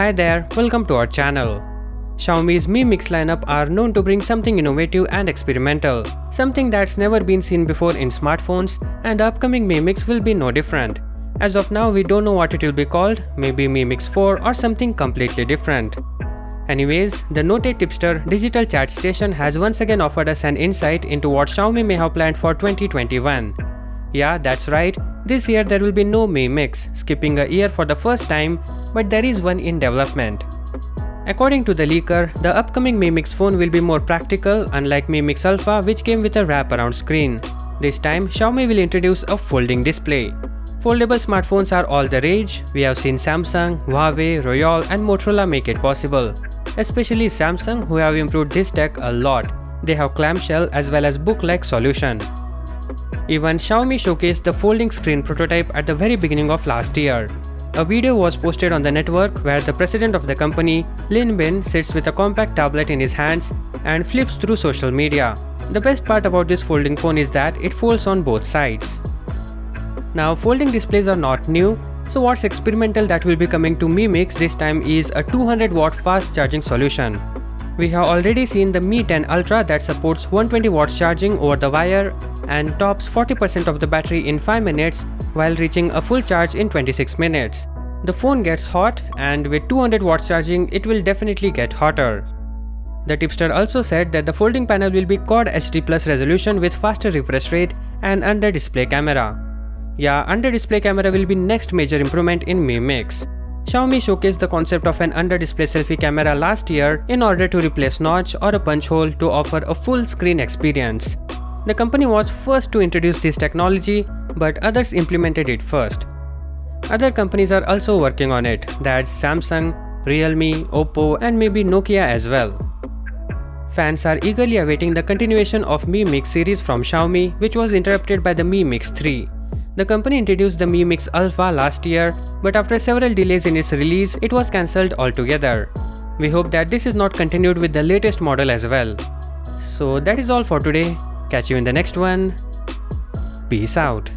Hi there, welcome to our channel. Xiaomi's Mi Mix lineup are known to bring something innovative and experimental, something that's never been seen before in smartphones, and the upcoming Mi Mix will be no different. As of now, we don't know what it will be called, maybe Mi Mix 4 or something completely different. Anyways, the noted tipster digital chat station has once again offered us an insight into what Xiaomi may have planned for 2021. Yeah, that's right, this year there will be no Mi Mix, skipping a year for the first time, but there is one in development. According to the leaker, the upcoming Mi Mix phone will be more practical, unlike Mi Mix Alpha which came with a wraparound screen. This time, Xiaomi will introduce a folding display. Foldable smartphones are all the rage. We have seen Samsung, Huawei, Royole and Motorola make it possible. Especially Samsung, who have improved this tech a lot. They have clamshell as well as book-like solution. Even Xiaomi showcased the folding screen prototype at the very beginning of last year. A video was posted on the network where the president of the company, Lin Bin, sits with a compact tablet in his hands and flips through social media. The best part about this folding phone is that it folds on both sides. Now, folding displays are not new, so what's experimental that will be coming to Mi Mix this time is a 200-watt fast charging solution. We have already seen the Mi 10 Ultra that supports 120 watts charging over the wire and tops 40% of the battery in 5 minutes while reaching a full charge in 26 minutes. The phone gets hot, and with 200 watts charging it will definitely get hotter. The tipster also said that the folding panel will be Quad HD Plus resolution with faster refresh rate and under-display camera. Yeah, under-display camera will be next major improvement in Mi Mix. Xiaomi showcased the concept of an under-display selfie camera last year in order to replace notch or a punch hole to offer a full screen experience. The company was first to introduce this technology, but others implemented it first. Other companies are also working on it, that's Samsung, Realme, Oppo and maybe Nokia as well. Fans are eagerly awaiting the continuation of Mi Mix series from Xiaomi, which was interrupted by the Mi Mix 3. The company introduced the Mi Mix Alpha last year, but after several delays in its release, it was cancelled altogether. We hope that this is not continued with the latest model as well. So that is all for today. Catch you in the next one. Peace out.